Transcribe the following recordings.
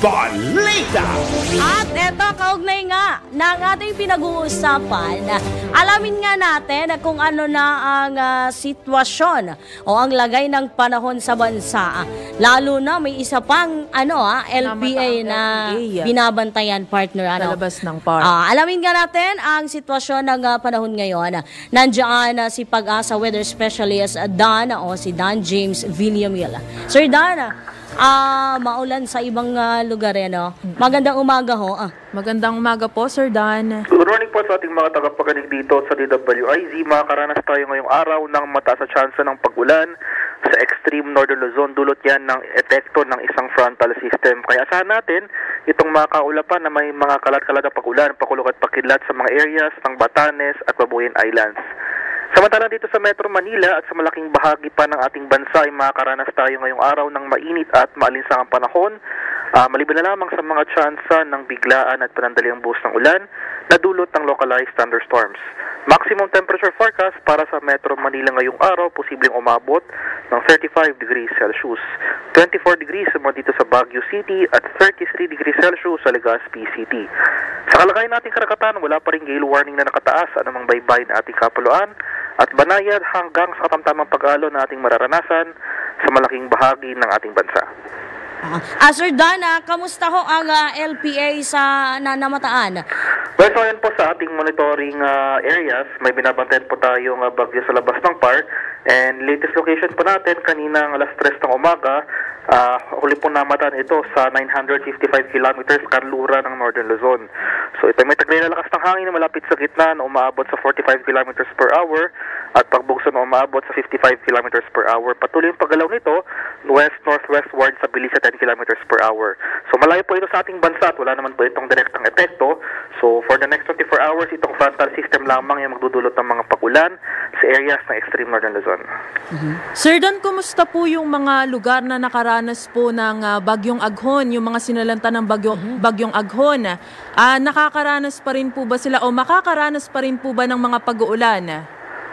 Balita! At eto, kaugnay nga ng ating pinag-uusapan. Alamin nga natin kung ano na ang sitwasyon o ang lagay ng panahon sa bansa. Lalo na may isa pang LPA na binabantayan, partner. Sa labas ng park. Alamin nga natin ang sitwasyon ng panahon ngayon. Nandiyan si Pag-asa Weather Specialist Dan o si Dan James Villamil. Sir Dan, maulan sa ibang lugar no? Magandang umaga ho. Magandang umaga po, Sir Dan. Good morning po sa ating mga tagapakinig dito sa DWIZ. Makakaranas tayo ngayong araw ng mataas na tsansa ng pag-ulan sa extreme northern Luzon. Dulot yan ng epekto ng isang frontal system. Kaya asahan natin itong mga kaulapan na may mga kalat-kalat na pag-ulan, pakulog at pakilat sa mga areas ng Batanes at Babuyan Islands. Samantala dito sa Metro Manila at sa malaking bahagi pa ng ating bansa ay makakaranas tayo ngayong araw ng mainit at maalinsangang panahon, maliban na lamang sa mga tsansa ng biglaan at panandaliang buhos ng ulan na dulot ng localized thunderstorms. Maximum temperature forecast para sa Metro Manila ngayong araw, posibleng umabot ng 35 degrees Celsius, 24 degrees dito sa Baguio City at 33 degrees Celsius sa Legazpi City. Sa kalagayan nating karagatan, wala pa rin gale warning na nakataas anumang baybay na ating kapuluan at banayad hanggang sa katamtamang pag-alon na ating mararanasan sa malaking bahagi ng ating bansa. Sir Dan, kamusta ho ang LPA sa Namataan? Well, so ayan po sa ating monitoring areas, may binabantayan po tayong bagyo sa labas ng PAR. And latest location po natin, kaninang alas 3 ng umaga, huli po namataan ito sa 955 kilometers kanlura ng Northern Luzon. So ito may taglay na lakas ng hangin na malapit sa gitna na umaabot sa 45 kilometers per hour at pagbugso na umaabot sa 55 kilometers per hour. Patuloy yung paggalaw nito west-northwestward sa bilis sa 10 kilometers per hour. So malayo po ito sa ating bansa at wala naman po itong direktang epekto. So for the next 24 hours, itong frontal system lamang yung magdudulot ng mga pag-ulan sa areas ng extreme Northern Luzon. Sir Dan, kumusta po yung mga lugar na nakaranas po ng Bagyong Aghon, yung mga sinalanta ng Bagyong Aghon? Nakakaranas pa rin po ba sila o makakaranas pa rin po ba ng mga pag-uulan?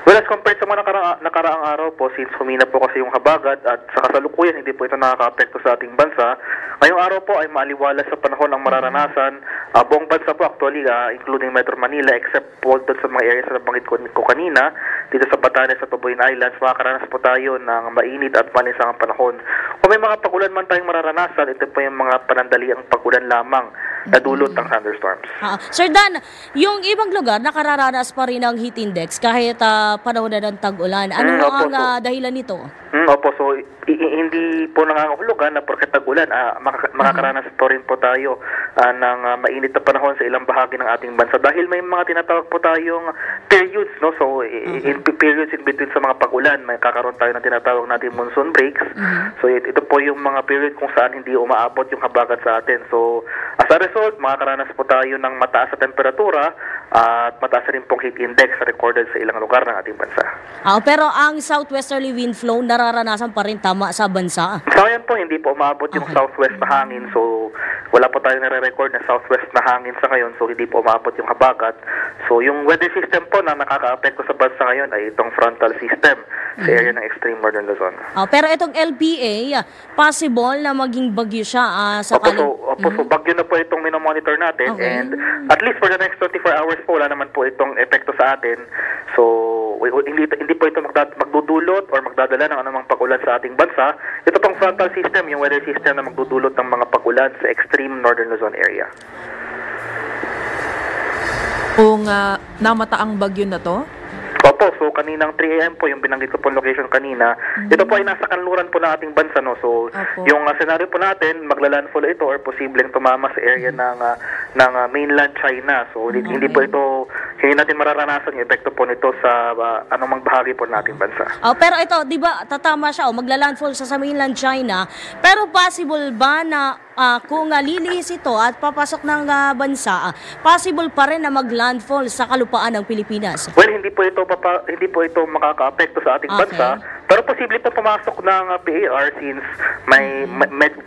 Well, as compared sa mga nakaraang araw po, since humina po kasi yung habagat at sa kasalukuyan, hindi po ito nakaka-apekto sa ating bansa. Ngayong araw po ay maaliwalas sa panahon ang mararanasan. Buong bansa po actually, including Metro Manila, except po doon sa mga areas na nabanggit ko kanina, dito sa Batanes at Babuyan Islands, makakaranas po tayo ng mainit at maalinsangang panahon. Kung may mga pag-ulan man tayong mararanasan, ito po yung mga panandaliang pag-ulan lamang na dulot ng thunderstorms. Sir Dan, yung ibang lugar nakararanas pa rin ng heat index kahit panahon na ng tag-ulan. Ano ang dahilan nito? Opo, so hindi po nangangahulugan na porket tag-ulan, makakaranas po rin po tayo ng mainit na panahon sa ilang bahagi ng ating bansa dahil may mga tinatawag po tayong periods, no? So in periods in between sa mga pag-ulan, may kakaroon tayo ng tinatawag natin monsoon breaks. So ito po yung mga period kung saan hindi umaabot yung habagat sa atin. So as a result, makakaranas po tayo ng mataas na temperatura at mataas rin pong heat index recorded sa ilang lugar ng ating bansa. Pero ang southwesterly wind flow nararanasan pa rin tama sa bansa? So ayan po, hindi po umabot yung southwest na hangin. So wala po tayo nare-record na southwest na hangin sa ngayon. So hindi po umabot yung habagat. So yung weather system po na nakaka-apekto sa bansa ngayon ay itong frontal system sa area ng extreme northern Luzon. Pero itong LPA, possible na maging bagyo siya sa so bagyo na po itong minomonitor natin. And at least for the next 24 hours po, wala naman po itong epekto sa atin. So hindi po ito magdudulot or magdadala ng anumang pag-ulan sa ating bansa. Ito pong frontal system, yung weather system na magdudulot ng mga pag-ulan sa extreme northern Luzon area. Kung namataang bagyo na to? Opo, so kaninang 3 AM po yung binanggit ko po location kanina. Ito po ay nasa kanluran po ng ating bansa, no. So yung scenario po natin, maglalandfall ito or posibleng tumama sa area ng mainland China. So hindi po ito, hindi natin mararanasan yung epekto po nito sa anumang bahagi po ng ating bansa. Pero ito, di ba, tatama siya maglalandfall sa mainland China, pero possible ba na kung lilihis ito at papasok ng bansa, possible pa rin na maglandfall sa kalupaan ng Pilipinas? Well, hindi po ito makaka-apekto sa ating bansa, pero posible po pumasok ng PAR since may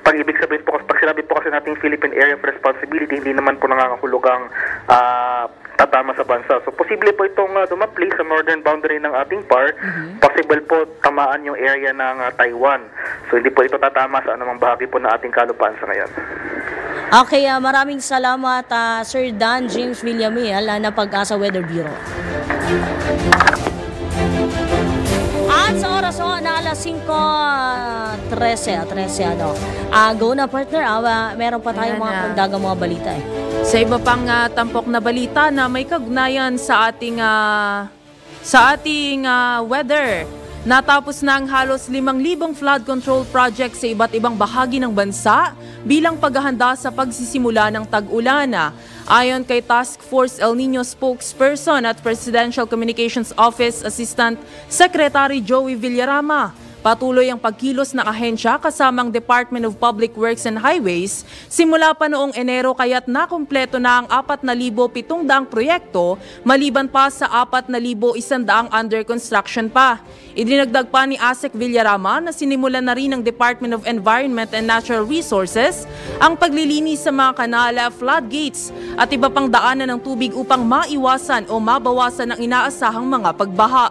pag-ibig sabihin po, pag sinabi po kasi natin Philippine Area of Responsibility, hindi naman po nangangahulugang tatama sa bansa. So posible po itong dumapli sa northern boundary ng ating PAR. Possible po tamaan yung area ng Taiwan. So hindi po ito tatama sa anumang bahagi po ng ating kalupaan sa ngayon. Okay, maraming salamat Sir Dan James Villamil na Pag-asa Weather Bureau. At sa oras na alas 5:13 ano. Go na partner, meron pa tayong mga pagdagang mga balita eh. Sa iba pang tampok na balita na may kaugnayan sa ating weather. Natapos na ang halos 5,000 flood control project sa iba't ibang bahagi ng bansa bilang paghahanda sa pagsisimula ng tag-ulan. Ayon kay Task Force El Nino spokesperson at Presidential Communications Office Assistant Secretary Joey Villarama, patuloy ang pagkilos ng ahensya kasamang Department of Public Works and Highways simula pa noong Enero kaya't nakumpleto na ang 4,700 proyekto maliban pa sa 4,100 under construction pa. Idinagdag pa ni ASEC Villarama na sinimulan na rin ng Department of Environment and Natural Resources ang paglilinis sa mga kanala, floodgates at iba pang daanan ng tubig upang maiwasan o mabawasan ang inaasahang mga pagbaha.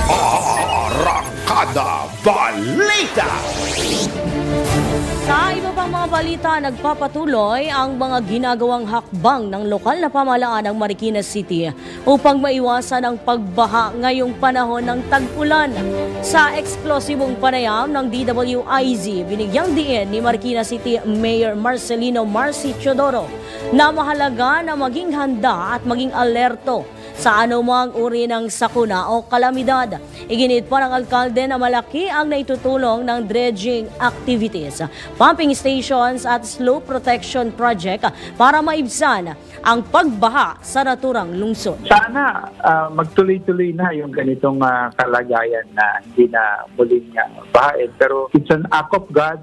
Arangkada Balita! Sa iba pang mga balita, nagpapatuloy ang mga ginagawang hakbang ng lokal na pamahalaan ng Marikina City upang maiwasan ang pagbaha ngayong panahon ng tag-ulan. Sa eksplosibong panayam ng DWIZ, binigyang diin ni Marikina City Mayor Marcelino Marcy Teodoro na mahalaga na maging handa at maging alerto sa anumang uri ng sakuna o kalamidad. Iginit pa ng alkalde na malaki ang naitutulong ng dredging activities, pumping stations at slope protection project para maibsan ang pagbaha sa naturang lungsod. Sana magtuloy-tuloy na yung ganitong kalagayan na hindi na muling bahain. Pero it's an act of God,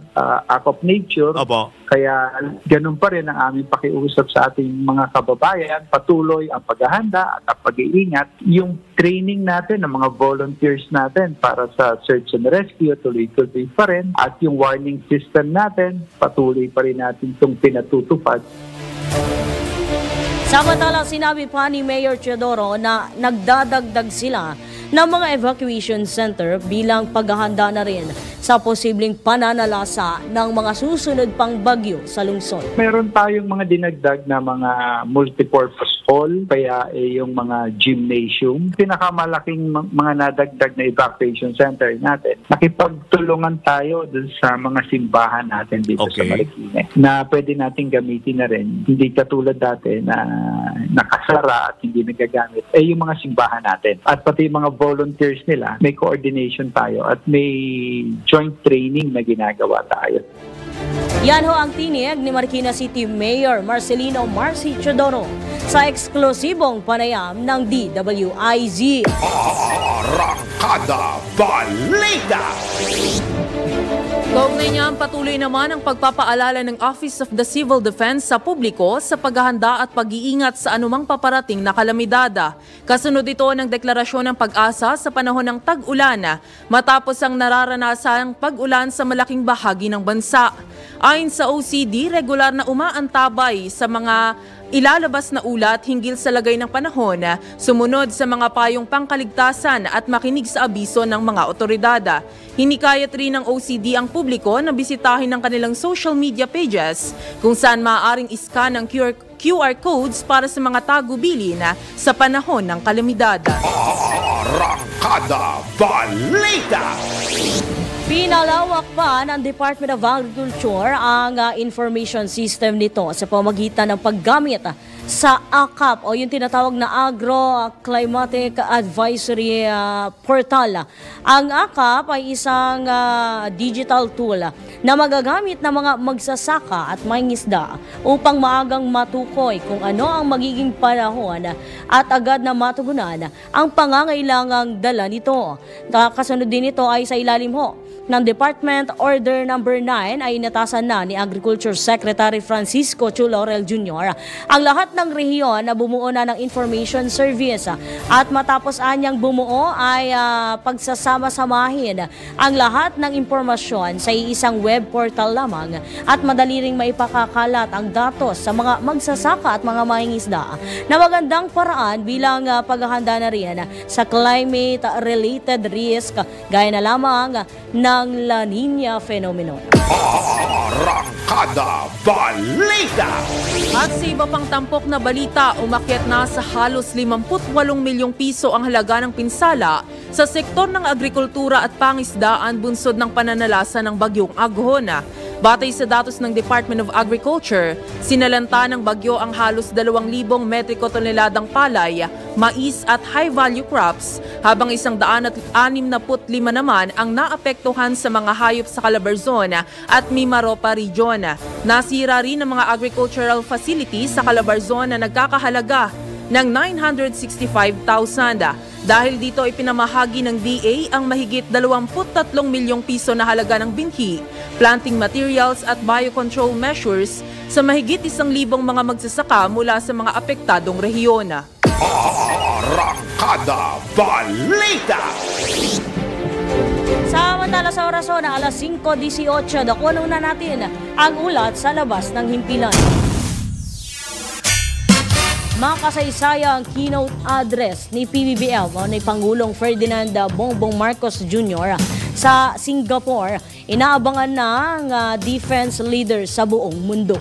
act of nature. Opo. Kaya ganun pa rin ang aming pakiusap sa ating mga kababayan. Patuloy ang paghahanda at ang pag-iingat. Yung training natin ng mga volunteers natin para sa search and rescue, tuloy-tuloy pa rin. At yung warning system natin, patuloy pa rin natin itong pinatutupad. Samantalang sinabi pa ni Mayor Teodoro na nagdadagdag sila ng mga evacuation center bilang paghahanda na rin sa posibleng pananalasa ng mga susunod pang bagyo sa lungsod. Meron tayong mga dinagdag na mga multipurpose hall, kaya yung mga gymnasium. Pinakamalaking mga nadagdag na evacuation center natin. Nakipagtulungan tayo dun sa mga simbahan natin dito sa Marikina na pwede natin gamitin na rin. Hindi katulad dati na nakasara at hindi nagagamit. Yung mga simbahan natin. At pati yung mga volunteers nila, may coordination tayo at may joint training na ginagawa tayo. Yan ho ang tinig ni Marikina City Mayor Marcelino Marcy Teodoro sa eksklusibong panayam ng DWIZ. Arangkada Balita! Kaugnay niya, patuloy naman ang pagpapaalala ng Office of the Civil Defense sa publiko sa paghahanda at pag-iingat sa anumang paparating na kalamidad. Kasunod ito ng deklarasyon ng Pag-asa sa panahon ng tag-ulan matapos ang nararanasang pag-ulan sa malaking bahagi ng bansa. Ayon sa OCD, regular na umaantabay sa mga ilalabas na ulat hinggil sa lagay ng panahon, sumunod sa mga payong pangkaligtasan at makinig sa abiso ng mga otoridad. Hinikayat rin ng OCD ang publiko na bisitahin ng kanilang social media pages kung saan maaaring iskan ang QR codes para sa mga tagubilin sa panahon ng kalamidad. Arangkada Balita! Pinalawak pa ng Department of Agriculture ang information system nito sa pamamagitan ng paggamit sa ACAP o yung tinatawag na Agro-Climatic Advisory Portal. Ang ACAP ay isang digital tool na magagamit ng mga magsasaka at mangingisda upang maagang matukoy kung ano ang magiging panahon at agad na matugunan ang pangangailangang dala nito. Kasunod din ito ay sa ilalim ng Department Order No. 9 ay inatasan na ni Agriculture Secretary Francisco Chu Laurel Jr. ang lahat ng rehiyon na bumuo na ng information service at matapos anyang bumuo ay pagsasama-samahin ang lahat ng impormasyon sa isang web portal lamang at madali ring maipakakalat ang datos sa mga magsasaka at mga mangingisda na magandang paraan bilang paghahanda na rin sa climate-related risk gaya na lamang ng ng La Nina phenomenon. Arrancada Balita. At sa iba pang tampok na balita, umakyat na sa halos 58 milyong piso ang halaga ng pinsala sa sektor ng agrikultura at pangisdaan bunsod ng pananalasa ng bagyong Aghon. Batay sa datos ng Department of Agriculture, sinalanta ng bagyo ang halos 2,000 metriko toneladang palay, mais at high-value crops, habang 165 naman ang naapektuhan sa mga hayop sa Calabarzon at Mimaropa Region. Nasira rin ang mga agricultural facilities sa Calabarzon na nagkakahalaga ng 965,000. Dahil dito ipinamahagi ng DA ang mahigit 23 milyong piso na halaga ng binhi, planting materials at biocontrol measures sa mahigit 1,000 mga magsasaka mula sa mga apektadong rehiyon. Arrancada Balita. Samantala sa orason na alas 5:18, dakuan na natin ang ulat sa labas ng himpilan. Makasaysayang keynote address ni PBBM o ni Pangulong Ferdinand Bongbong Marcos Jr. sa Singapore, inaabangan ng defense leaders sa buong mundo.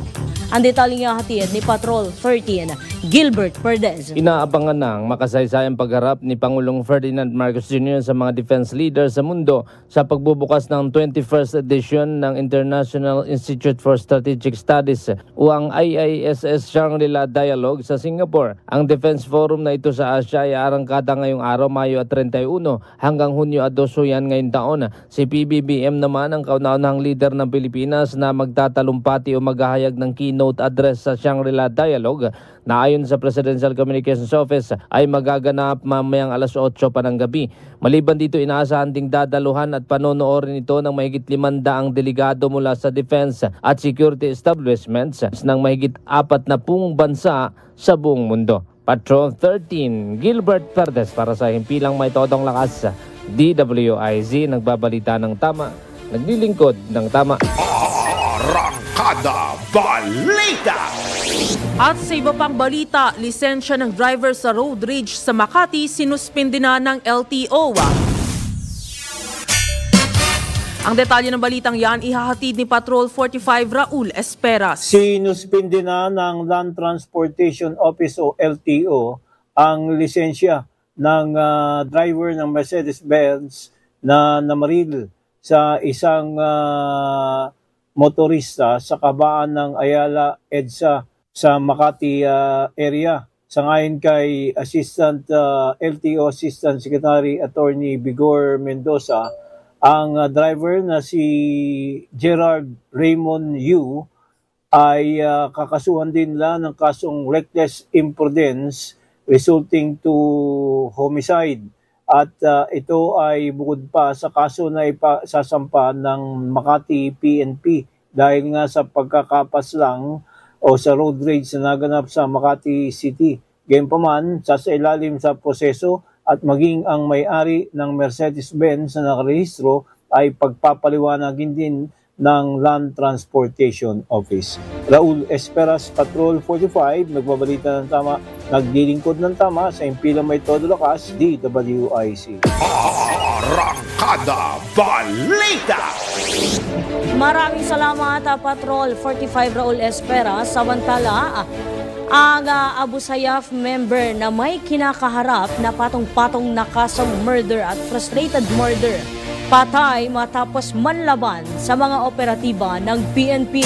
Ang detalyeng hatid ni Patrol 13, Gilbert Perdez. Inaabangan ng makasaysayang pagharap ni Pangulong Ferdinand Marcos Jr. sa mga defense leaders sa mundo sa pagbubukas ng 21st edition ng International Institute for Strategic Studies o ang IISS Shangri-La Dialogue sa Singapore. Ang Defense Forum na ito sa Asia ay arangkada ngayong araw, Mayo at 31 hanggang Hunyo at 2 yan ngayong taon. Si PBBM naman ang kauna-unahang leader ng Pilipinas na magtatalumpati o maghahayag ng keynote address sa Shangri-La Dialogue na ayon sa Presidential Communications Office ay magaganap mamayang alas 8 pa ng gabi. Maliban dito, inaasahan ding dadaluhan at panonoorin ito ng mahigit 500 delegado mula sa defense at security establishments ng mahigit 40 bansa sa buong mundo. Patrol 13, Gilbert Perdes para sa himpilang may todong lakas. DWIZ, nagbabalita ng tama, naglilingkod ng tama. Arrancada Balita. At sa iba pang balita, lisensya ng driver sa road rage sa Makati sinuspindi na ng LTO. Ang detalye ng balitang yan ihahatid ni Patrol 45 Raul Esperas. Sinuspindi na ng Land Transportation Office o LTO ang lisensya ng driver ng Mercedes-Benz na namaril sa isang motorista sa kabaan ng Ayala EDSA sa Makati area. Sangayon kay LTO Assistant Secretary Attorney Bigor Mendoza, ang driver na si Gerard Raymond Yu ay kakasuhan din nila ng kasong reckless imprudence resulting to homicide. At ito ay bukod pa sa kaso na ipasasampa ng Makati PNP dahil nga sa pagkakapas lang o sa road rage na naganap sa Makati City. Gayunpaman, sasailalim sa proseso at maging ang may-ari ng Mercedes-Benz na nakarehistro ay pagpapaliwanagin din ng Land Transportation Office. Raul Esperas, Patrol 45, nagbabalita ng tama, naglilingkod ng tama sa himpilang may todo lakas, DWIC. Arrancada Balita. Maraming salamat, Patrol 45 Raul Esperas. Samantala, ang Abu Sayyaf member na may kinakaharap na patong-patong na kasong murder at frustrated murder, patay matapos manlaban sa mga operatiba ng PNP.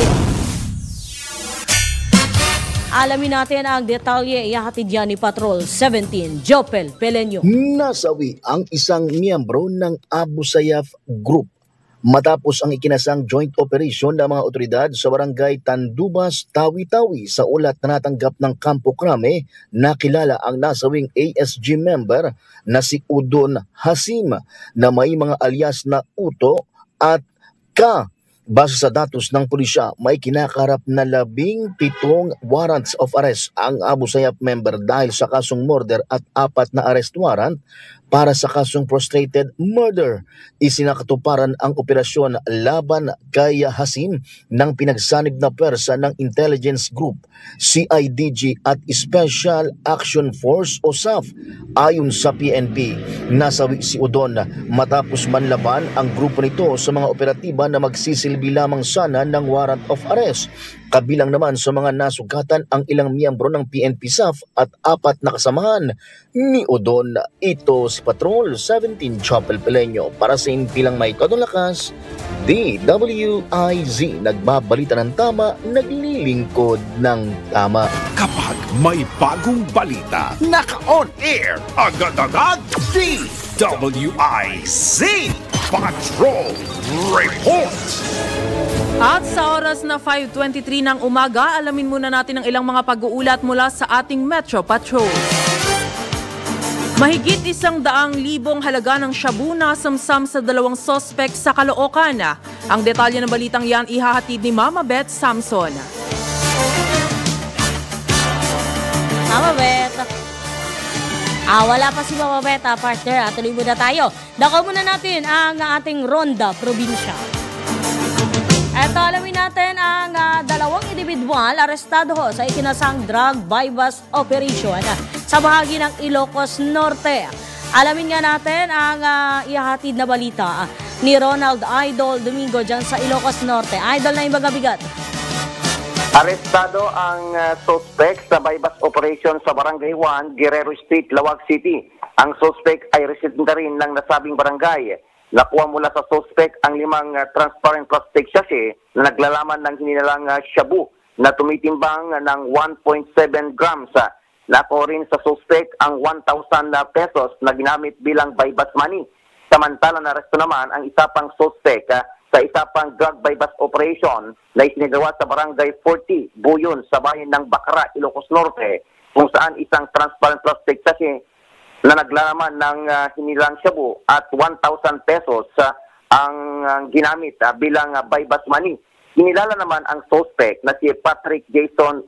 Alamin natin ang detalye, ihahatid yan ni Patrol 17, Jopel Pelenyo. Nasawi ang isang miyembro ng Abu Sayyaf Group matapos ang ikinasang joint operation ng mga otoridad sa barangay Tandubas, Tawi-Tawi sa ulat na natanggap ng Campo Crame na kilala ang nasawing ASG member na si Udon Hasim na may mga alias na Uto at Ka Base sa datos ng pulisya, may kinakarap na 17 warrants of arrest ang Abu Sayyaf member dahil sa kasong murder at 4 na arrest warrant para sa kasong frustrated murder. Isinakatuparan ang operasyon laban kay Hasim ng pinagsanib na pwersa ng Intelligence Group, CIDG at Special Action Force o SAF. Ayon sa PNP, nasawi si Udon matapos manlaban ang grupo nito sa mga operatiba na magsisilbi lamang sana ng warrant of arrest. Kabilang naman sa mga nasugatan ang ilang miyembro ng PNP SAF at 4 na kasamahan ni Udon. Ito si Patrol 17 Chopel Peleño para sa Impilang May Todong Lakas, DWIZ. Nagbabalita ng tama, naglilingkod ng tama. Kapag may bagong balita, naka-on air, agad-agad, DWIZ Patrol Report. At sa oras na 5:23 ng umaga, alamin muna natin ang ilang mga pag-uulat mula sa ating Metro Patrol. Mahigit 100,000 halaga ng shabu na samsam sa 2 sospek sa Caloocan. Ang detalye ng balitang yan ihahatid ni Mama Beth Samson. Mama Beth. Wala pa si Mama Beth, partner. Tuloy muna tayo. Dakaw muna natin ang ating Ronda Probinsya. Eto, alamin natin ang 2 individual arestado sa ikinasang drug bypass operation sa bahagi ng Ilocos Norte. Alamin nga natin ang ihahatid na balita ni Ronald Idol Domingo dyan sa Ilocos Norte. Idol na ibaga-bigat. Arestado ang suspect sa bypass operation sa Barangay 1, Guerrero Street, Lawag City. Ang suspect ay residente rin ng nasabing barangay. Nakuha mula sa suspect ang 5 transparent plastic sachet na naglalaman ng hinilalang shabu na tumitimbang ng 1.7 grams. Nakuha rin sa suspect ang 1,000 pesos na ginamit bilang bypass money. Samantala naresto naman ang isa pang suspect sa isa pang drug bypass operation na isinagawa sa Barangay 40, Buyon, sa bayan ng Bakara, Ilocos Norte, kung saan isang transparent plastic sachet na naglalaman ng hinilang shabu at 1,000 pesos ang ginamit bilang bypass money. Hinilala naman ang suspect na si Patrick Jason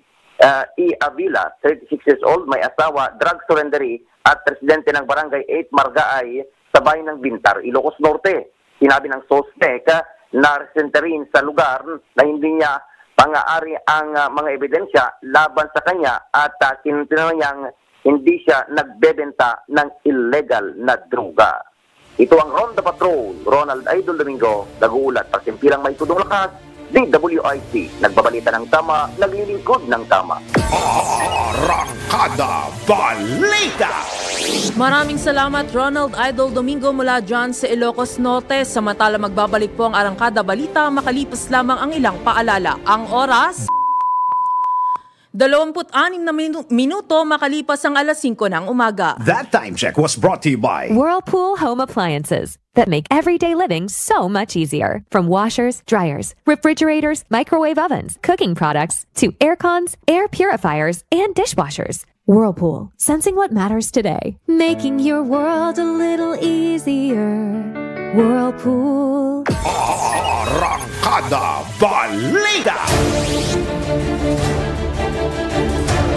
E. Avila, 36 years old, may asawa, drug surrendery at presidente ng Barangay 8 Margaay sa bayan ng Bintar, Ilocos Norte. Sinabi ng suspect na residente rin sa lugar na hindi niya pang-aari ang mga ebidensya laban sa kanya at tinanong niyang hindi siya nagbebenta ng illegal na droga. Ito ang Ronda Patrol, Ronald Idol Domingo, nag-uulat para sa Impilang May Todong Lakas, DWIZ, nagbabalita ng tama, naglilingkod ng tama. Arangkada Balita. Maraming salamat Ronald Idol Domingo mula dyan sa Ilocos Norte. Samantala magbabalik po ang Arangkada Balita makalipas lamang ang ilang paalala. Ang oras 26 na minuto makalipas ang alas 5 ng umaga. That time check was brought to you by Whirlpool Home Appliances that make everyday living so much easier. From washers, dryers, refrigerators, microwave ovens, cooking products, to air cons, air purifiers, and dishwashers. Whirlpool, sensing what matters today. Making your world a little easier. Whirlpool. Arangkada Balita.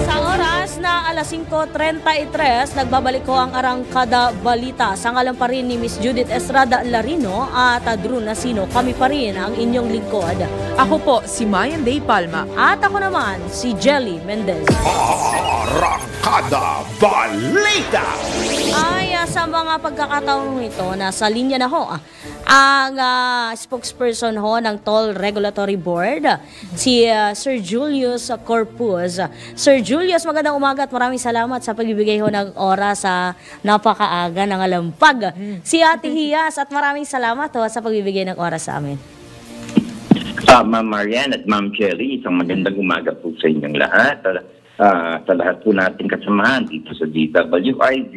Sa oras na alas 5:33, nagbabalik ko ang Arangkada Balita. Sa ngalan pa rin ni Miss Judith Estrada Larino at Drew Nasino, kami pa rin ang inyong lingkod. Ako po si Mayan Day Palma. At ako naman si Jelly Mendez. Arangkada Balita. Ay, sa mga pagkakataong ito, nasa linya na ho ang spokesperson ho ng Toll Regulatory Board, si Sir Julius Corpus. Sir Julius, magandang umaga at maraming salamat sa pagbibigay ho ng oras sa napakaaga ng alampag. Si Ate Hias, at maraming salamat ho sa pagbibigay ng oras sa amin. Ma'am Marian at Ma'am Cherry, isang magandang umaga po sa inyong lahat. Sa lahat po nating kasamahan dito sa DWIZ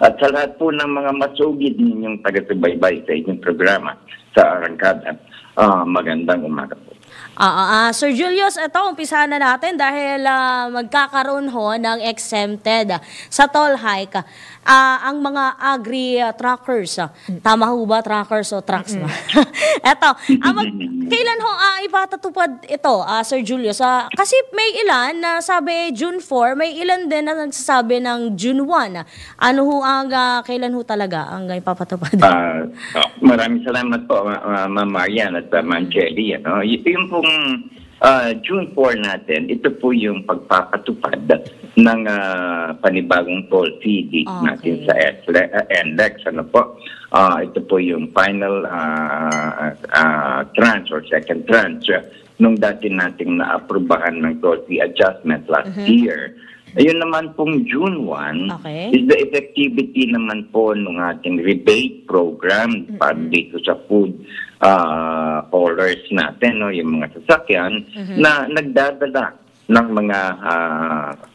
at sa lahat po ng mga masugid ninyong taga-subaybay sa inyong programa sa Arangkada. magandang umaga po. Sir Julius, ito, umpisa na natin dahil magkakaroon ho ng exempted sa toll hike ang mga agri-truckers. Tama ho ba, truckers o trucks? Ito, kailan ho ipatatupad ito, Sir Julius? Kasi may ilan na sabi June 4, may ilan din na nagsasabi ng June 1. Ano ho kailan ho talaga ang ipapatupad? Maraming salamat po, Ma'am Marian at Ma'am Jelly. Ito yung pong June 4 natin, ito po yung pagpapatupad ng panibagong toll fee natin sa NLEX. Ito po yung final tranche or second tranche nung dati nating naaprubahan ng toll fee adjustment last year. Ayun naman pong June 1 is the effectivity naman po ng ating rebate program para dito sa food haulers natin, yung mga sasakyan na nagdadala ng mga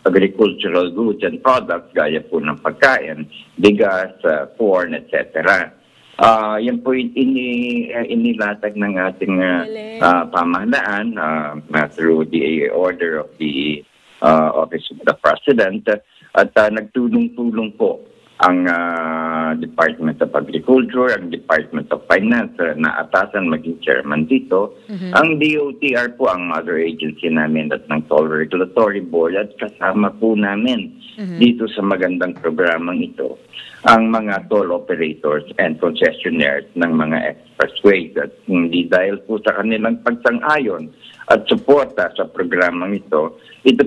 agricultural goods and products gaya po ng pagkain, bigas, corn, etc. Yan po inilatag ng ating pamahalaan through the order of the Office of the President at nagtulong-tulong po ang Department of Agriculture, ang Department of Finance na atasan maging chairman dito. Ang DOTR po ang mother agency namin at ng Toll Regulatory Board at kasama po namin dito sa magandang programang ito ang mga toll operators and concessionaires ng mga expressways at hindi dahil po sa kanilang pagsang-ayon at suporta sa programang ito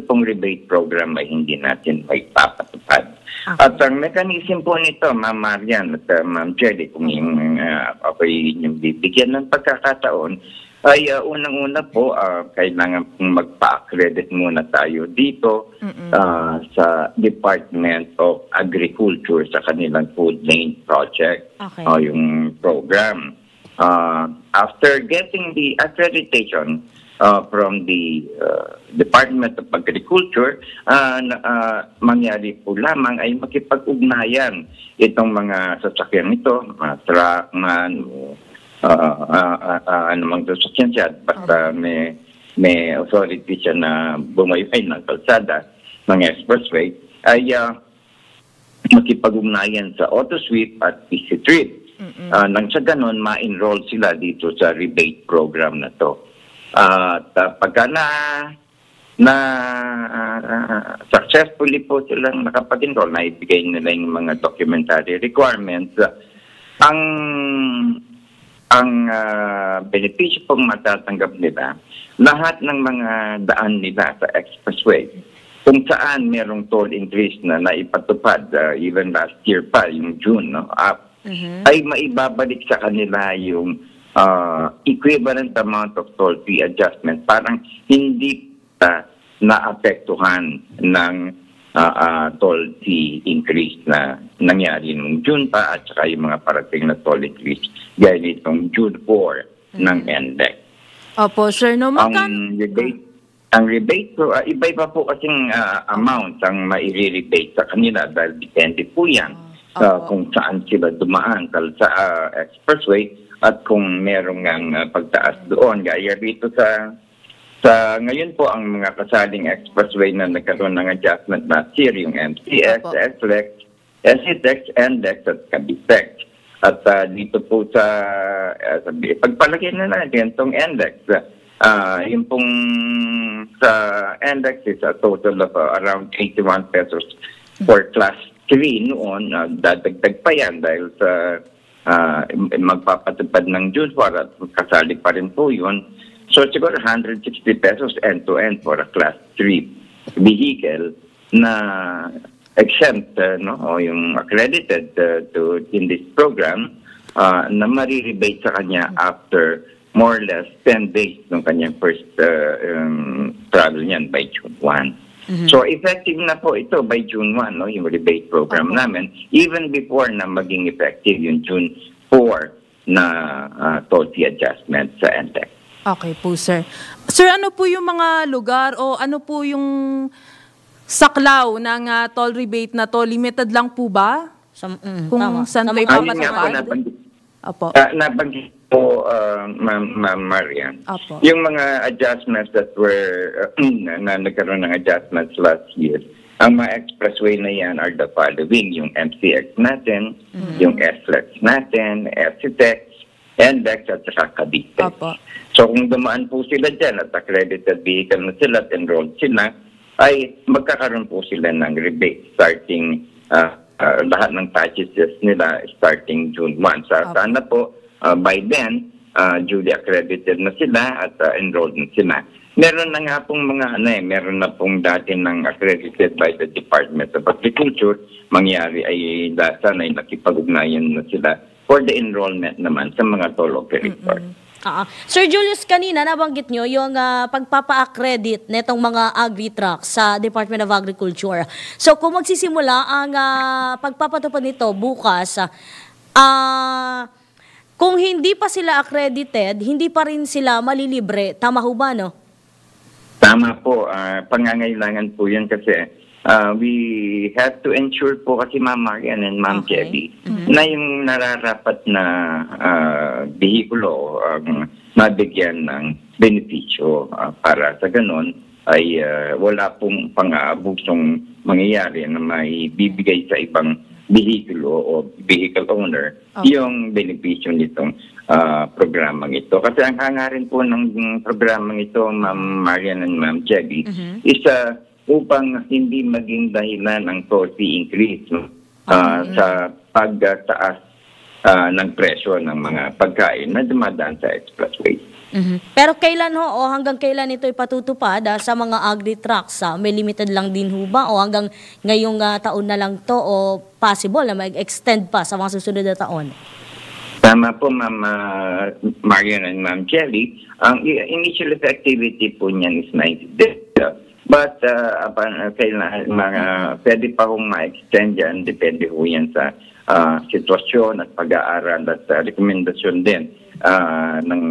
pong rebate program ay hindi natin may papatupad. At ang mechanism po nito, Ma'am Marian at Ma'am Jelly, kung ako'y inyong bibigyan ng pagkakataon, ay unang-una po, kailangan pong magpa-accredit muna tayo dito sa Department of Agriculture sa kanilang Food Lane Project, yung program. After getting the accreditation from the Department of Agriculture, mangyari po lamang ay makipag-ugnayan itong mga sasakyan ito, truck, anumang sasakyan siya, basta may authority siya na bumaybay ng kalsada, ng expressway, ay makipag-ugnayan sa AutoSweep at PC Trip. Nang sa ganon, ma-enroll sila dito sa rebate program na to. At pagka successfully po silang nakapag-enroll, na ibigay nila yung mga documentary requirements, ang benepisyo pong matatanggap nila, lahat ng mga daan nila sa expressway, kung saan merong toll increase na naipatupad, even last year pa, yung June, ay maibabalik sa kanila yung equivalent amount of toll fee adjustment. Parang hindi naapektuhan ng toll fee increase na nangyari noong June pa at saka yung mga parating na toll increase gaya nitong June 4 ng NLEX. Opo, sir. No, ang rebate po, iba-iba po kasing amount ang maire-rebate sa kanila dahil depende po yan kung saan sila dumaan sa expressway at kung merong pagtaas doon. Gaya rito sa ngayon po ang mga kasaling expressway na nagkaroon ng adjustment last year, yung MCX, SLEX, SETEX, NDEX at Cabitex. At dito po sa pagpalagay na natin itong NDEX, yung pong sa NDEX is a total of around 81 pesos for class 3 noon. Dadagdag pa yan dahil sa magpapatupad ng June 4 at kasali pa rin po yun. So siguro 160 pesos end-to-end for a class 3 vehicle na exempt, o yung accredited in this program na marirebate sa kanya after more or less 10 days ng kanyang first travel niyan by June 1. So effective na po ito by June 1, yung rebate program namin, even before na maging effective yung June 4 na toll fee adjustment sa NTEC. Okay po, sir. Sir, ano po yung mga lugar o ano po yung saklaw ng toll rebate na to? Limited lang po ba? Kung saan po ipapatupad? Nabanggit po, Ma'am Marian. Opo. Yung mga adjustments that were, na nagkaroon ng adjustments last year, ang mga expressway na yan are the following: yung MCX natin, yung SLEX natin, SCTEX, NDEX, at saka Cavite. Opo. So kung dumaan po sila dyan at accredited vehicle na sila at enrolled sila, ay magkakaroon po sila ng rebate starting lahat ng packages nila starting June 1. So sana po by then, duly accredited na sila at enrolled na sila. Meron na nga pong mga meron na pong dati ng accredited by the Department of Agriculture. Mangyari ay sana ay nakipag-ugnayan na sila for the enrollment naman sa mga toll operator. Sir Julius, kanina nabanggit nyo yung pagpapa-accredit netong mga agri-trucks sa Department of Agriculture. So kung magsisimula ang pagpapatupad nito bukas, kung hindi pa sila accredited, hindi pa rin sila malilibre. Tama ho ba, no? Tama po. Pangangailangan po yan kasi we have to ensure po kasi Ma'am Marian and Ma'am Jelly na yung nararapat na behikulo mabigyan ng benepisyo para sa ganon ay wala pong pang-aabusong mangyayari na may bibigay sa ibang vehicle o vehicle owner yung benepisyo nitong programang ito. Kasi ang hangarin po ng programang ito, Ma'am Marian and Ma'am Jelly, is upang hindi maging dahilan ng toll fee increase sa pagtaas ng presyo ng mga pagkain na dumadaan sa expressway. Pero kailan ho o hanggang kailan ito ipatutupad sa mga agri-trucks? May limited lang din ho ba o hanggang ngayong taon na lang to o possible na mag-extend pa sa mga susunod na taon? Tama po, Ma'am Marian and Ma'am Jelly. Ang initial effectivity po niyan is 90 days. But pwede pa kong ma-extend yan. Depende po yan sa sitwasyon at pag-aaral at rekomendasyon din ng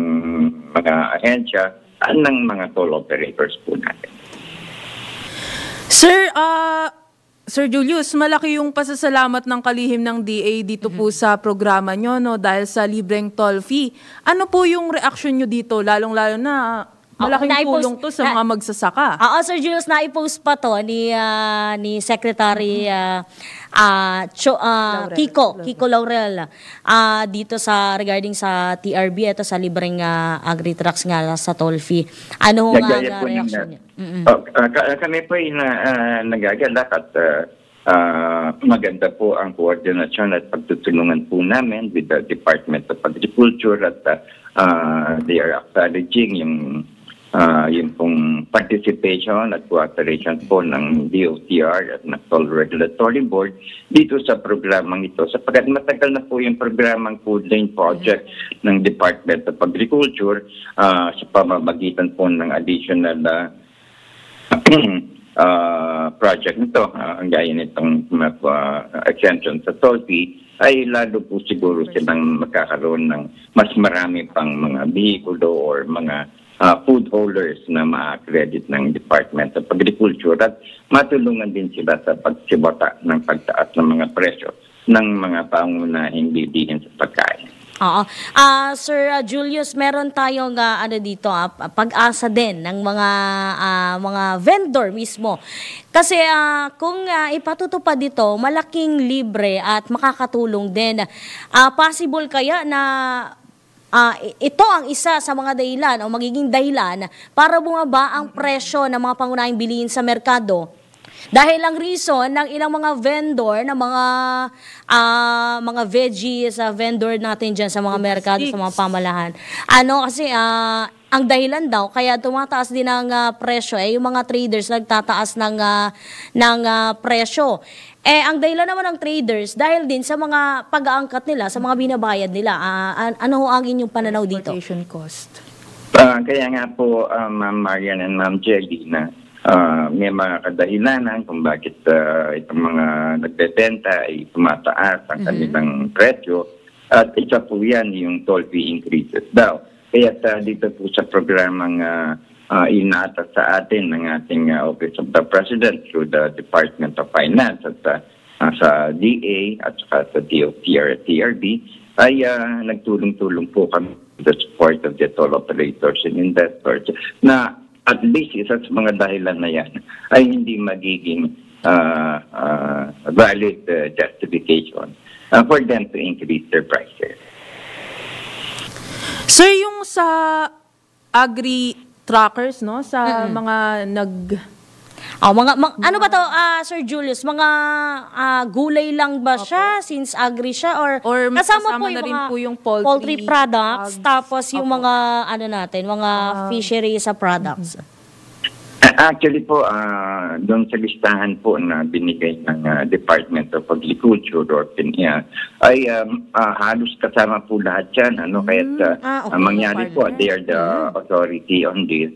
mga ahensya at ng mga toll operators po natin. Sir Julius, malaki yung pasasalamat ng kalihim ng DA dito po sa programa nyo, no, dahil sa libreng toll fee. Ano po yung reaction nyo dito, lalong-lalo na malaking tulong to sa mga magsasaka? Sir Julius, naipost pa to ni Secretary Kiko Laurel dito sa regarding sa TRB, ito sa libreng agri-trucks nga sa toll fee. Ano nga reaction niya? Kami po ay nagagalak at maganda po ang koordinasyon at pagtutulungan po namin with the Department of Agriculture at they are acknowledging yung pong participation at cooperation po ng DOTR at ng Toll Regulatory Board dito sa programang ito. Sapagkat matagal na po yung programang Food Lane Project ng Department of Agriculture sa pamamagitan po ng additional project nito, ang gaya nitong exemption sa toll fee, ay lalo po siguro silang magkakaroon ng mas marami pang mga bihikulo or mga food haulers na ma-accredit ng Department of Agriculture at matulungan din sila sa pagsibota ng pagtaas ng mga presyo ng mga pangunahing bilihin sa pagkain. Sir Julius, meron tayong dito pag-asa din ng mga vendor mismo. Kasi kung ipatutupad dito, malaking libre at makakatulong din. Possible kaya na ito ang isa sa mga dahilan o magiging dahilan para bumaba ang presyo ng mga pangunahing bilihin sa merkado. Dahil ang reason ng ilang mga vendor na mga veggies vendor natin dyan sa mga merkado, sa mga pamalahan. Kasi ang dahilan daw kaya tumataas din ang presyo yung mga traders nagtataas ng presyo. Ang dahilan naman ng traders dahil din sa mga pag-aangkat nila, sa mga binabayad nila. Ano ho ang inyong pananaw dito? Cost. Kaya nga po, Ma'am Marian and Ma'am Jelly, na may mga kadahilanan kung bakit itong mga nagbebenta ay tumataas ang kanilang presyo. At isa po yan yung toll fee increases daw. Kaya dito po sa programang inatas sa atin ng ating Office of the President through the Department of Finance at sa DA at saka sa DOTR at TRB ay nagtulong-tulong po kami the support of the toll operators and investors na at least isa sa mga dahilan na yan ay hindi magiging valid justification for them to increase their prices. Sir, yung sa agri-truckers, no? Sa mga ano ba to, Sir Julius? Mga gulay lang ba siya since agri siya or kasama po na yung rin mga po yung poultry products tapos yung mga mga fishery sa products? Actually po, doon sa listahan po na binigay ng Department of Agriculture or PNIA, ay halos kasama po lahat yan. Kahit mangyari po, they are the authority on this.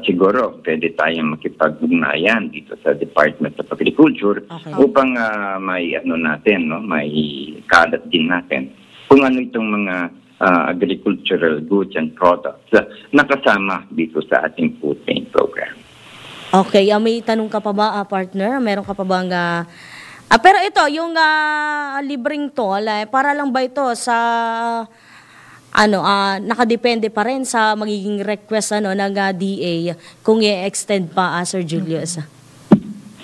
Siguro, pwede tayong makipag-ugnayan dito sa Department of Agriculture upang may may kalat din natin kung ano itong mga agricultural goods and products na kasama dito sa ating food chain program. Okay, may tanong ka pa ba, partner? Meron ka pa bang pero ito, yung libreng toll, para lang ba ito sa nakadepende pa rin sa magiging request ng DA kung i-extend pa, Sir Julius?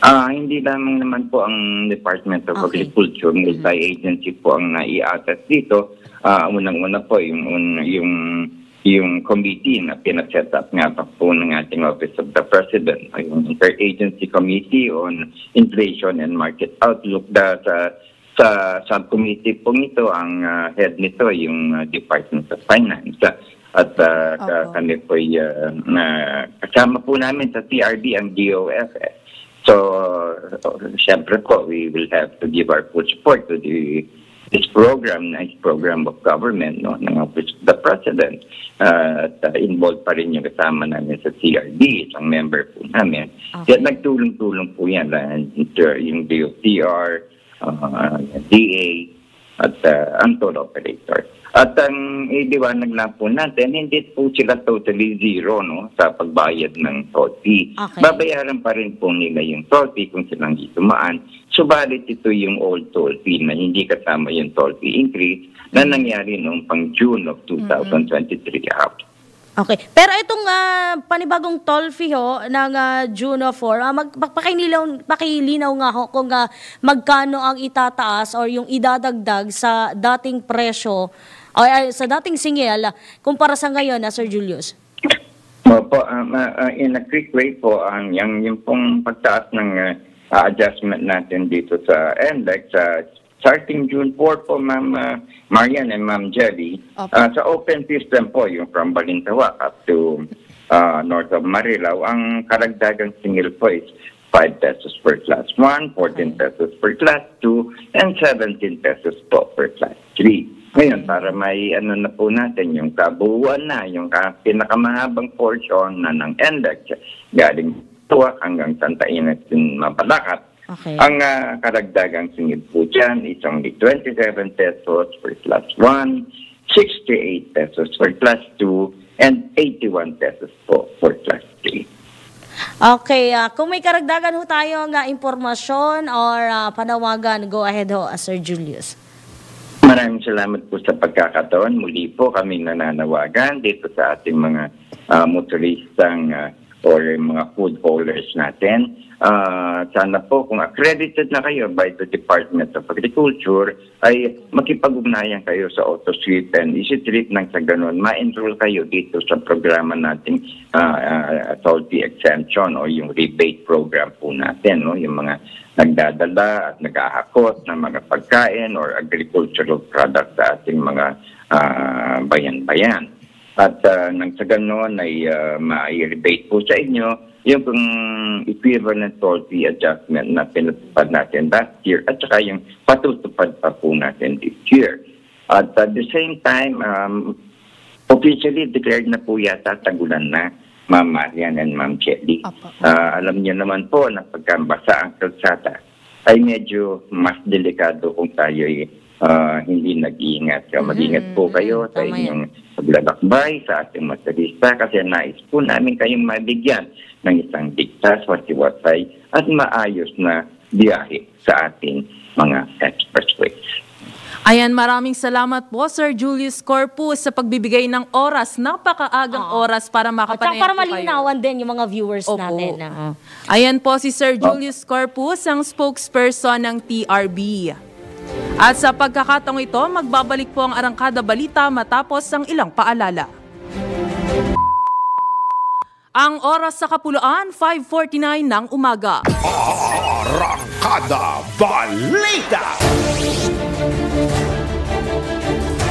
Hindi lamang naman po ang Department of Agriculture, multi-agency po ang naiatas dito. Unang-una po yung committee na pinaset up nga pa po ng ating Office of the President, yung Interagency Committee on Inflation and Market Outlook. Sa subcommittee po nito, ang head nito yung Department of Finance. At kami po kasama po namin sa TRD ang DOFS. So, syempre po, we will have to give our full support to this program, nice program of government ng Office of the President. At involved pa rin yung kasama namin sa CRD, isang member po namin. Kaya nagtulong-tulong po yan, yung DOTR, DA, at ang toll operator. At ang idiwanag lang po natin, hindi po sila totally zero sa pagbayad ng toll fee. Babayaran pa rin po nila yung toll fee kung silang itumaan. Subalit ito yung old toll fee na hindi kasama yung toll fee increase na nangyari noong pang June of 2023 out. Okay. Pero itong panibagong toll fee ng June 4, pakilinaw nga kung magkano ang itataas or yung idadagdag sa dating presyo o sa dating singil kumpara sa ngayon, Sir Julius? Opo, in a quick way po, yung pong pagtaas ng adjustment natin dito sa NDEX, starting June 4 po, Ma'am Marian and Ma'am Jelly, sa open system po, yung from Balintawak up to north of Marilao, ang karagdagang singil po is 5 pesos per class 1, 14 pesos per class 2, and 17 pesos po per class 3. Ngayon, para may na po natin, yung kabuuan na, yung pinakamahabang portion na ng NDEX, galing Tuwak hanggang Santa Ines din Mabalacat. Ang karagdagang singil po dyan is only 27 pesos per class 1, 68 pesos per class 2, and 81 pesos po for class 3. Okay, kung may karagdagan ho tayong impormasyon or panawagan, go ahead ho, Sir Julius. Maraming salamat po sa pagkakataon. Muli po kami nananawagan dito sa ating mga motoristang or mga food haulers natin. Sana po kung accredited na kayo by the Department of Agriculture ay makipag-ugnayan kayo sa AutoSweep and EasyTrip nang sa ganun ma-enroll kayo dito sa programa nating toll fee exemption o yung rebate program po natin, yung mga nagdadala at nag-ahakot ng mga pagkain or agricultural products sa ating mga bayan-bayan. At nang sa gano'n ay ma-rebate po sa inyo yung equivalent toll fee adjustment na pinatupad natin last year at saka yung patutupad pa po natin this year. At at the same time, officially declared na po yata tagulan na, Ma'am Marian and Ma'am Chelly. Alam niyo naman po na pagkabasa ang kalsada ay medyo mas delikado kung tayo hindi nag-iingat. Mag-ingat po kayo sa inyong paglalakbay sa ating motorista kasi nais po namin kayong mabigyan ng isang ligtas, wasiwasay at maayos na biyahe sa ating mga expressways. Ayan, maraming salamat po Sir Julius Corpus sa pagbibigay ng oras, napakaagang oras para makapanayam para po kayo. malinawan din yung mga viewers Opo. natin. Ayan po si Sir Julius Corpus, ang spokesperson ng TRB. At sa pagkakataong ito, magbabalik po ang Arangkada Balita matapos ang ilang paalala. Ang oras sa Kapuluan, 5:49 ng umaga. Arangkada Balita.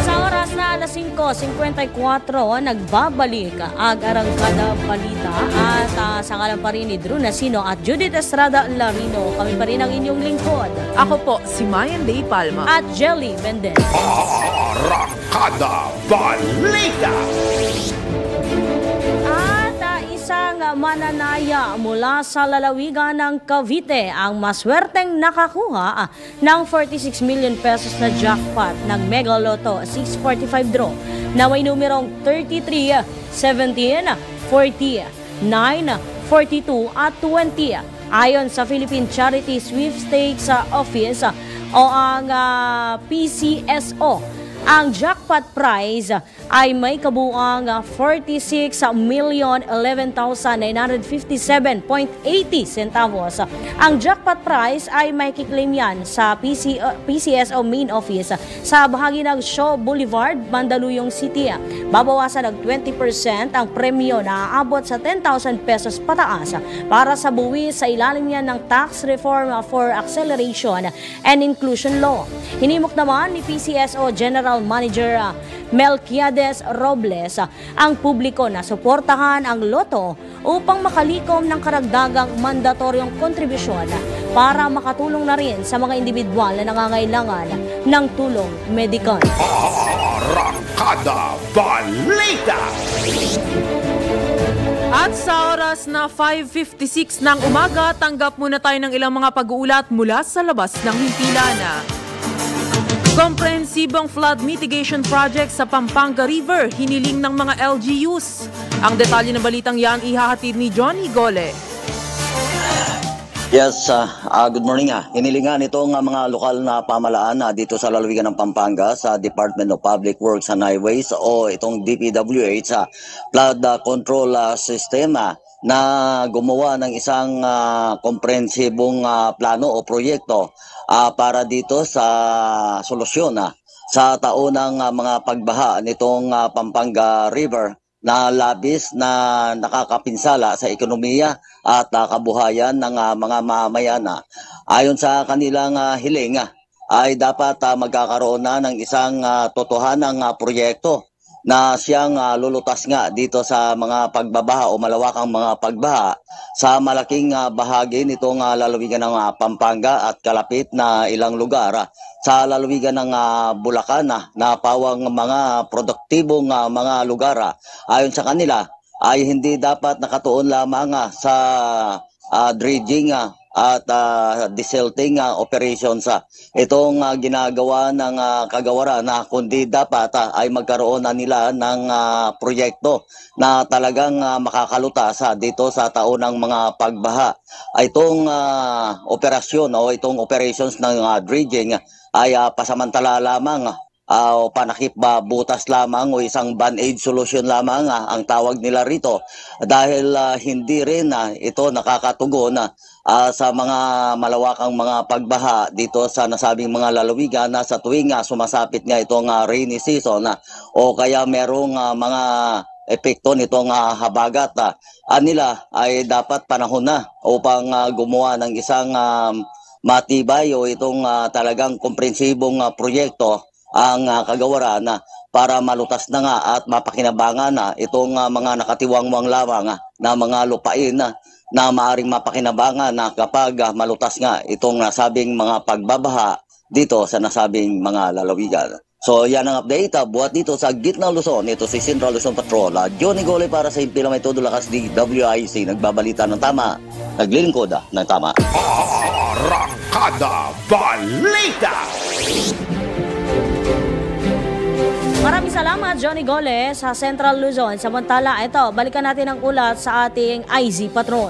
Sa oras na alas 5:54, nagbabalik ang Arangkada Balita at sa ngalan pa rin ni Drew Nasino at Judith Estrada Larino. Kami pa rin ang inyong lingkod. Ako po, si Mayan Day Palma. At Jelly Mendez. Arangkada Balita. Isang mananaya mula sa lalawigan ng Cavite ang maswerteng nakakuha ng 46 million pesos na jackpot ng Mega Lotto 645 draw na may numerong 33, 17, 40, 9, 42 at 20. Ayon sa Philippine Charity Sweepstakes Office o ang PCSO, ang jackpot prize ay may kabuuang 46,011,957.80 centavos. Ang jackpot prize ay may kiklaim yan sa PCSO main office sa bahagi ng Shaw Boulevard, Mandaluyong City. Babawasan ng 20% ang premyo na aabot sa 10,000 pesos pataas para sa buwis sa ilalim yan ng Tax Reform for Acceleration and Inclusion Law. Hinimok naman ni PCSO General Manager Melquiades Robles ang publiko na suportahan ang loto upang makalikom ng karagdagang mandatoryong kontribusyon para makatulong na rin sa mga individual na nangangailangan ng tulong medikal. Arangkada Balita. At sa oras na 5:56 ng umaga, tanggap muna tayo ng ilang mga pag-uulat mula sa labas ng himpilan. Komprehensibong flood mitigation project sa Pampanga River, hiniling ng mga LGUs. Ang detalye ng balitang yan ihahatid ni Johnny Gole. Yes, good morning. Hinilingan itong mga lokal na pamalaan dito sa lalawigan ng Pampanga sa Department of Public Works and Highways o itong DPWH flood control system na gumawa ng isang komprehensibong plano o proyekto para dito sa solusyon sa taunang mga pagbaha nitong Pampanga River na labis na nakakapinsala sa ekonomiya at kabuhayan ng mga mamayan. Ayon sa kanilang hiling ay dapat magkakaroon na ng isang totohanang proyekto na siyang lulutas nga dito sa mga pagbabaha o malawakang mga pagbaha sa malaking bahagi nitong lalawigan ng Pampanga at kalapit na ilang lugar sa lalawigan ng Bulacan na pawang mga produktibong mga lugar. Ayon sa kanila ay hindi dapat nakatuon lamang sa dredging at desilting operations itong ginagawa ng kagawaran kundi dapat ay magkaroon na nila ng proyekto na talagang makakalutas dito sa taunang mga pagbaha. Itong operasyon o itong operations ng dredging ay pasamantala lamang o panakip butas lamang o isang band-aid solution lamang ang tawag nila rito dahil hindi rin ito nakakatugon sa mga malawakang mga pagbaha dito sa nasabing mga lalawigan na sa tuwing sumasapit nga itong rainy season o kaya merong mga epekto nitong habagat nila ay dapat panahon na upang gumawa ng isang matibay o itong talagang komprehensibong proyekto ang kagawaran para malutas na nga at mapakinabangan itong mga nakatiwangwang lamang na mga lupain na maaring mapakinabangan kapag malutas nga itong nasabing mga pagbabaha dito sa nasabing mga lalawigan. So yan ang update buhat dito sa Gitnang Luzon. Ito si Central Luzon Patrol. Johnny Gole para sa Impila May Todo Lakas DWIC. Nagbabalita ng tama, naglilingkod ng tama. Arangkada Balita. Maraming salamat Johnny Gole sa Central Luzon. Samantala, ito, balikan natin ang ulat sa ating IZ Patrol.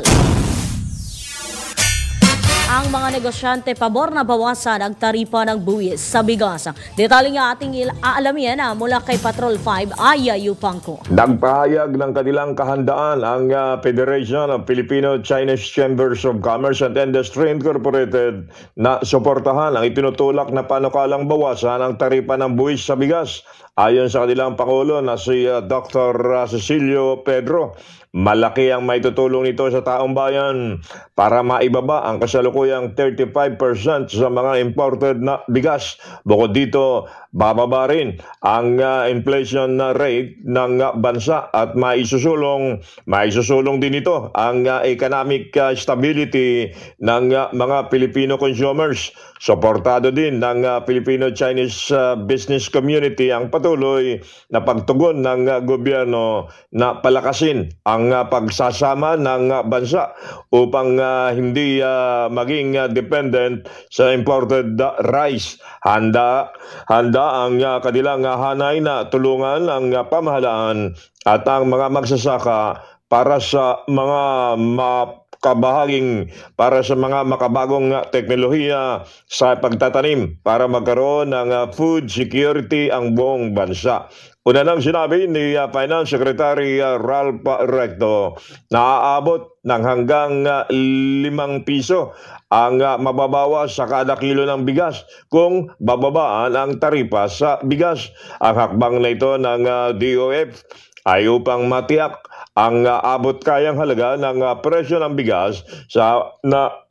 ang mga negosyante pabor na bawasan ang taripa ng buwis sa bigas. Detalye nga ating aalamin mula kay Patrol 5, Aya Yupangco. Nagpahayag ng kanilang kahandaan ang Federation of Filipino-Chinese Chambers of Commerce and Industry Incorporated na suportahan ang itinutulak na panukalang bawasan ang taripa ng buwis sa bigas. Ayon sa kanilang Pangulo na si Dr. Cecilio Pedro, malaki ang maitutulong nito sa taong bayan para maibaba ang kasalukuyang 35% sa mga imported na bigas. Bukod dito, bababa rin ang inflation rate ng bansa at maisusulong din ito ang economic stability ng mga Filipino consumers. Suportado din ng Filipino-Chinese business community ang patuloy na pagtugon ng gobyerno na palakasin ang pagsasama ng bansa upang hindi maging dependent sa imported rice. Handa ang kanilang hanay na tulungan ang pamahalaan at ang mga magsasaka para sa mga makabagong teknolohiya sa pagtatanim para magkaroon ng food security ang buong bansa. Una nang sinabi ni Finance Secretary Ralph Recto na aabot ng hanggang 5 piso ang mababawas sa kada kilo ng bigas kung bababaan ang taripa sa bigas. Ang hakbang na ito ng DOF ay upang matiyak ang abot kayang halaga ng presyo ng bigas sa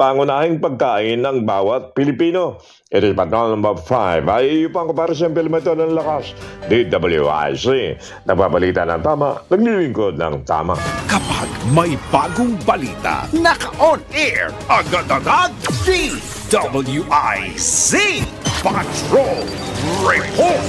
pangunahing pagkain ng bawat Pilipino. It is Patrol number 5. Ay iyupang ko para sa implemento ng lakas. DWIC. Nagbabalita ng tama, naglilingkod ng tama. Kapag may bagong balita, naka-on air, agad-agad, DWIC Patrol Report.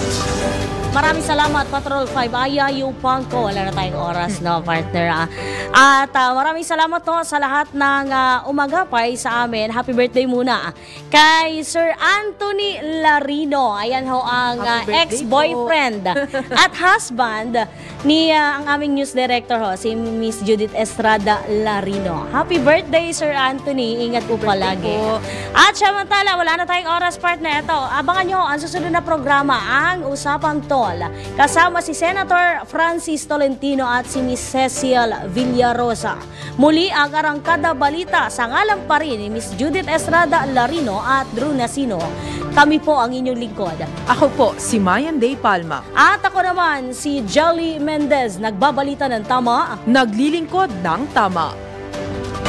Maraming salamat, Patrol 5, Aya Yupangco. Wala na tayong oras, no, partner. At maraming salamat sa lahat ng umagapay sa amin. Happy birthday muna kay Sir Anthony Larino. Ayan ho ang ex-boyfriend at husband ni ang aming news director si Miss Judith Estrada Larino. Happy birthday, Sir Anthony. Ingat po palagi. At samantala, wala na tayong oras, partner. Ito, abangan nyo ang susunod na programa, ang Usapang Tol. Kasama si Senator Francis Tolentino at si Miss Cecil Villarosa. Muli ang Arangkada Balita sa ngalan pa rin ni Miss Judith Estrada Larino at Drew Nasino. Kami po ang inyong lingkod. Ako po, si Mayan Day Palma. At ako naman, si Jolly Mendez. Nagbabalita ng tama. Naglilingkod ng tama.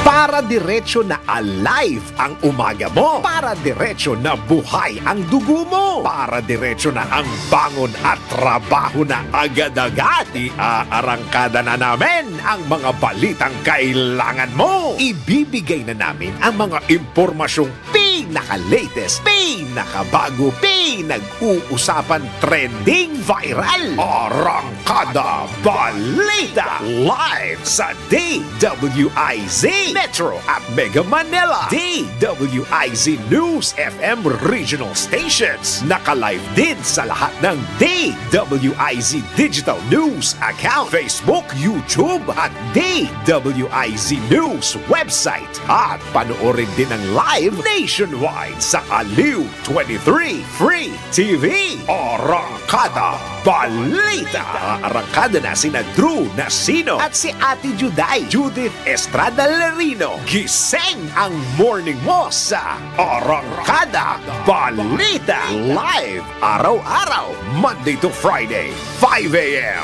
Para diretso na alive ang umaga mo. Para diretso na buhay ang dugo mo. Para diretso na ang bangon at trabaho na agad-agad. Iaarangkada na namin ang mga balitang kailangan mo. Ibibigay na namin ang mga impormasyong pinaka-latest, pinaka-bago, pinag-uusapan, trending, viral. Arangkada Balita. Live sa DWIZ Metro at Mega Manila. DWIZ News FM regional stations. Naka-live din sa lahat ng DWIZ Digital News account, Facebook, YouTube at DWIZ News website. At panoorin din ang live nationwide sa Aliw 23 Free TV. Arangkada Balita. Arangkada na sina Drew Nasino at si Ate Juday, Judith Estrada Larino. Gising ang morning mo sa Arangkada Balita. Live araw-araw, Monday to Friday, 5 a.m.